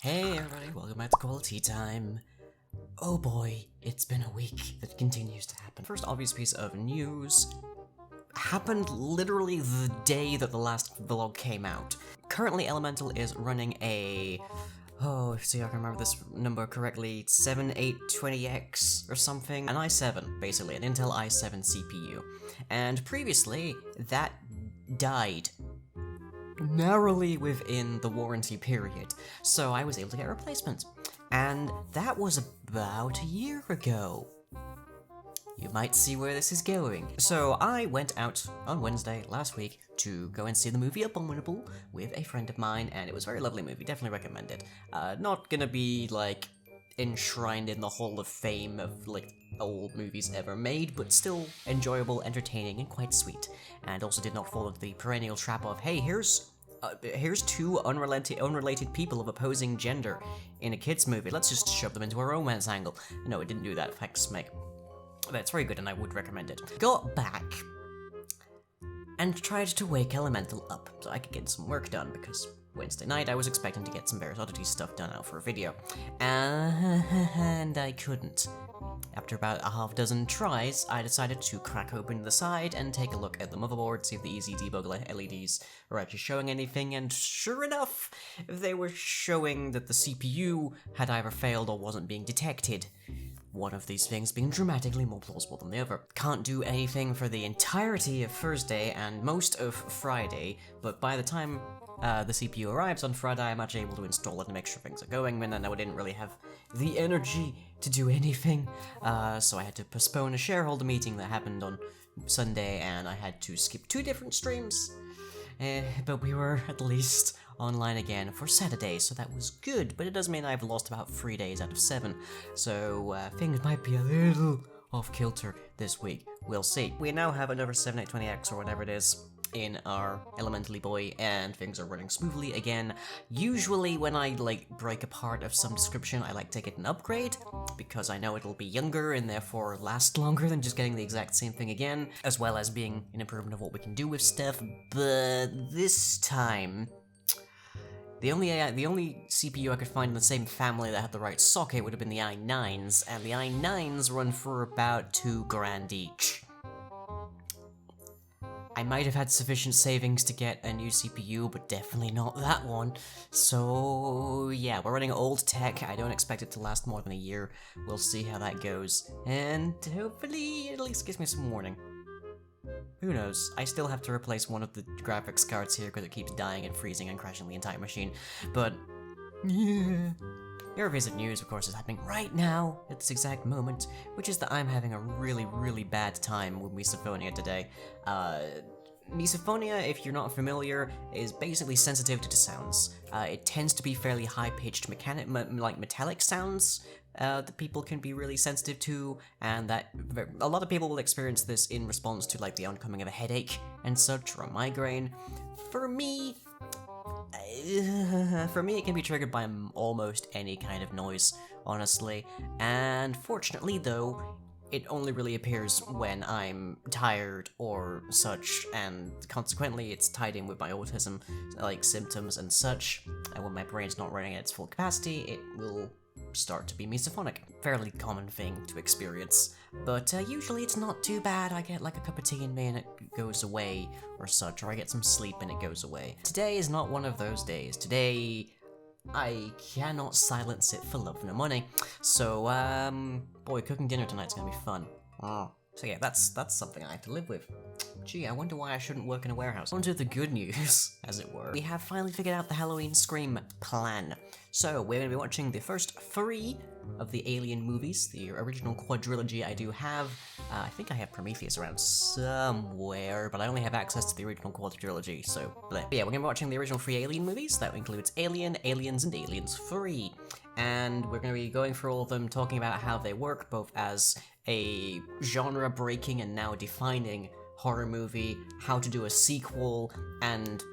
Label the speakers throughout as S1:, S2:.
S1: Hey everybody, welcome back to Quality Time. Oh boy, it's been a week that continues to happen. First obvious piece of news happened literally the day that the last vlog came out. Currently Elemental is running a... see if I can remember this number correctly, 7820X or something. An i7, basically, an Intel i7 CPU. And previously, that died narrowly within the warranty period, so I was able to get a replacement. And that was about a year ago. You might see where this is going. So I went out on Wednesday last week to go and see the movie Abominable with a friend of mine, and it was a very lovely movie, definitely recommend it. Not gonna be, like, enshrined in the Hall of Fame of, like, old movies ever made, but still enjoyable, entertaining, and quite sweet. And also did not fall into the perennial trap of, hey, here's two unrelated people of opposing gender in a kids movie, let's just shove them into a romance angle. No, it didn't do that, thanks, Meg. But it's very good and I would recommend it. Got back and tried to wake Elemental up so I could get some work done, because Wednesday night I was expecting to get some Various Oddities stuff done out for a video. And I couldn't. After about a half dozen tries, I decided to crack open the side and take a look at the motherboard, see if the easy debug LEDs are actually showing anything, and sure enough, they were showing that the CPU had either failed or wasn't being detected. One of these things being dramatically more plausible than the other. Can't do anything for the entirety of Thursday and most of Friday, but by the time the CPU arrives on Friday, I'm actually able to install it and make sure things are going, and I know I didn't really have the energy to do anything, so I had to postpone a shareholder meeting that happened on Sunday, and I had to skip 2 different streams. But we were at least online again for Saturday, so that was good, but it does mean I've lost about 3 days out of 7, so things might be a little off-kilter this week. We'll see. We now have another 7820X or whatever it is in our Elementally Boy, and things are running smoothly again. Usually when I, like, break a part of some description, I like to get an upgrade, because I know it'll be younger and therefore last longer than just getting the exact same thing again, as well as being an improvement of what we can do with stuff, but this time... The only CPU I could find in the same family that had the right socket would have been the i9s, and the i9s run for about $2,000 each. I might have had sufficient savings to get a new CPU, but definitely not that one. So yeah, we're running old tech. I don't expect it to last more than a year. We'll see how that goes, and hopefully it at least gives me some warning. Who knows? I still have to replace one of the graphics cards here because it keeps dying and freezing and crashing the entire machine, but yeah. Eurovision news, of course, is happening right now, at this exact moment, which is that I'm having a really, really bad time with Misophonia today. Misophonia, if you're not familiar, is basically sensitivity to sounds. It tends to be fairly high-pitched metallic sounds that people can be really sensitive to, and that a lot of people will experience this in response to, like, the oncoming of a headache and such, or a migraine. For me, it can be triggered by almost any kind of noise, honestly, and fortunately, though, it only really appears when I'm tired or such, and consequently it's tied in with my autism, like, symptoms and such, and when my brain's not running at its full capacity, it will start to be misophonic. Fairly common thing to experience, but usually it's not too bad. I get like a cup of tea in me and it goes away, or such, or I get some sleep and it goes away. Today is not one of those days. Today, I cannot silence it for love nor money. So, boy, cooking dinner tonight's gonna be fun. So yeah, that's something I have to live with. Gee, I wonder why I shouldn't work in a warehouse. On to the good news, as it were. We have finally figured out the Halloween Scream plan. So, we're going to be watching the first 3 of the Alien movies, the original quadrilogy. I do have, I think I have Prometheus around somewhere, but I only have access to the original quadrilogy, so bleh. But yeah, we're going to be watching the original 3 Alien movies. That includes Alien, Aliens, and Aliens 3. And we're going to be going through all of them, talking about how they work, both as a genre-breaking and now defining horror movie, how to do a sequel, and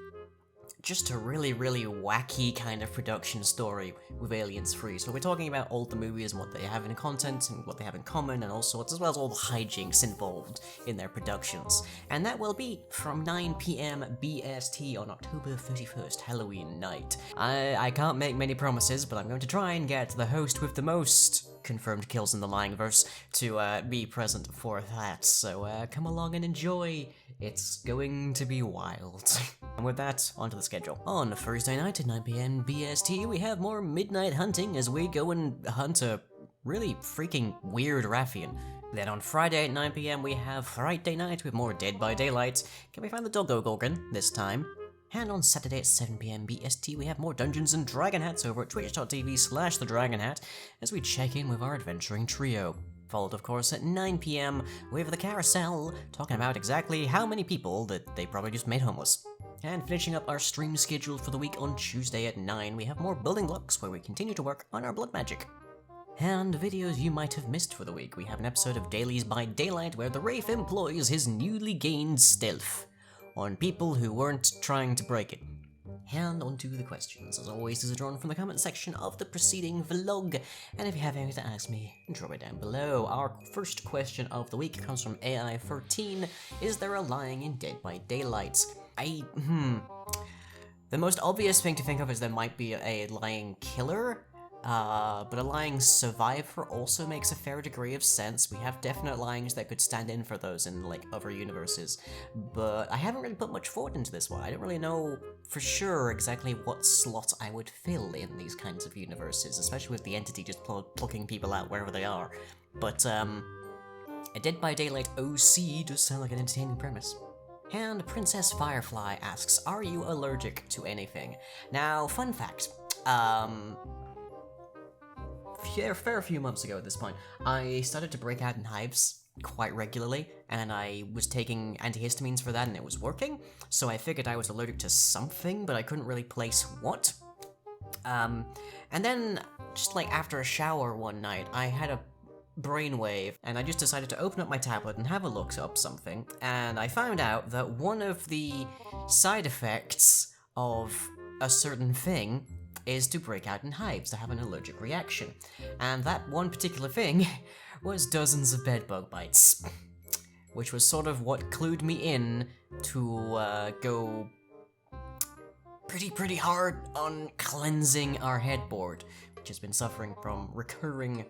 S1: just a really, really wacky kind of production story with Aliens 3. So we're talking about all the movies and what they have in content and what they have in common and all sorts, as well as all the hijinks involved in their productions. And that will be from 9 p.m. BST on October 31st, Halloween night. I can't make many promises, but I'm going to try and get the host with the most confirmed kills in the Lyingverse to be present for that. So come along and enjoy. It's going to be wild. And with that, onto the schedule. On Thursday night at 9 p.m. BST, we have more midnight hunting as we go and hunt a really freaking weird Raffian. Then on Friday at 9 p.m. we have Friday night with more Dead by Daylight. Can we find the Doggo Gorgon this time? And on Saturday at 7 p.m. BST, we have more Dungeons and Dragon Hats over at twitch.tv/thedragonhat as we check in with our adventuring trio. Followed, of course, at 9 p.m. with the Carousel, talking about exactly how many people that they probably just made homeless. And finishing up our stream schedule for the week on Tuesday at 9, we have more Building Blocks where we continue to work on our blood magic. And videos you might have missed for the week, we have an episode of Dailies by Daylight where the Wraith employs his newly gained stealth on people who weren't trying to break it. And on to the questions. As always, these are drawn from the comment section of the preceding vlog, and if you have anything to ask me, drop it down below. Our first question of the week comes from AI13. Is there a lying in Dead by Daylight? The most obvious thing to think of is there might be a lying killer, but a lying survivor also makes a fair degree of sense. We have definite lyings that could stand in for those in, like, other universes, but I haven't really put much thought into this one. I don't really know for sure exactly what slot I would fill in these kinds of universes, especially with the entity just plucking people out wherever they are. But, a Dead by Daylight OC does sound like an entertaining premise. And Princess Firefly asks, are you allergic to anything? Now, fun fact, a fair few months ago at this point, I started to break out in hives quite regularly, and I was taking antihistamines for that and it was working, so I figured I was allergic to something, but I couldn't really place what. And then, just like after a shower one night, I had a brainwave, and I just decided to open up my tablet and have a look up something, and I found out that one of the side effects of a certain thing is to break out in hives, to have an allergic reaction. And that one particular thing was dozens of bedbug bites, which was sort of what clued me in to go pretty hard on cleansing our headboard, which has been suffering from recurring,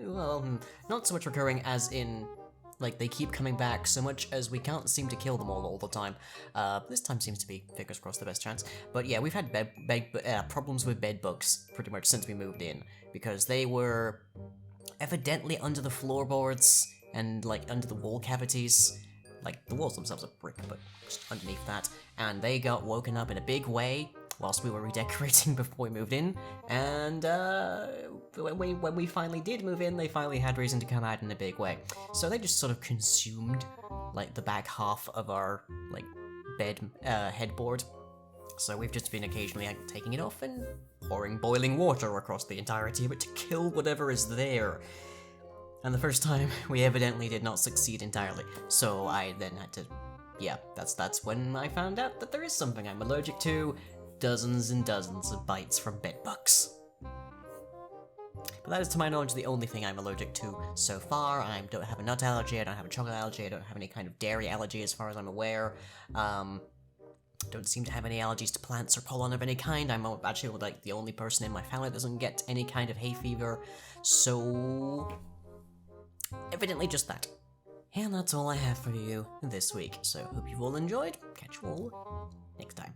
S1: well, not so much recurring as in, like, they keep coming back so much as we can't seem to kill them all the time. This time seems to be, fingers crossed, the best chance. But yeah, we've had problems with bed bugs pretty much since we moved in, because they were evidently under the floorboards and, like, under the wall cavities. Like, the walls themselves are brick, but just underneath that. And they got woken up in a big way whilst we were redecorating before we moved in, and when we finally did move in, they finally had reason to come out in a big way. So they just sort of consumed, like, the back half of our, like, bed headboard. So we've just been occasionally, like, taking it off and pouring boiling water across the entirety of it to kill whatever is there. And the first time, we evidently did not succeed entirely. So I then had to, yeah, that's when I found out that there is something I'm allergic to. Dozens and dozens of bites from bedbugs. But that is, to my knowledge, the only thing I'm allergic to so far. I don't have a nut allergy, I don't have a chocolate allergy, I don't have any kind of dairy allergy as far as I'm aware. Don't seem to have any allergies to plants or pollen of any kind. I'm actually, like, the only person in my family that doesn't get any kind of hay fever. So, evidently just that. And that's all I have for you this week. So, hope you've all enjoyed. Catch you all next time.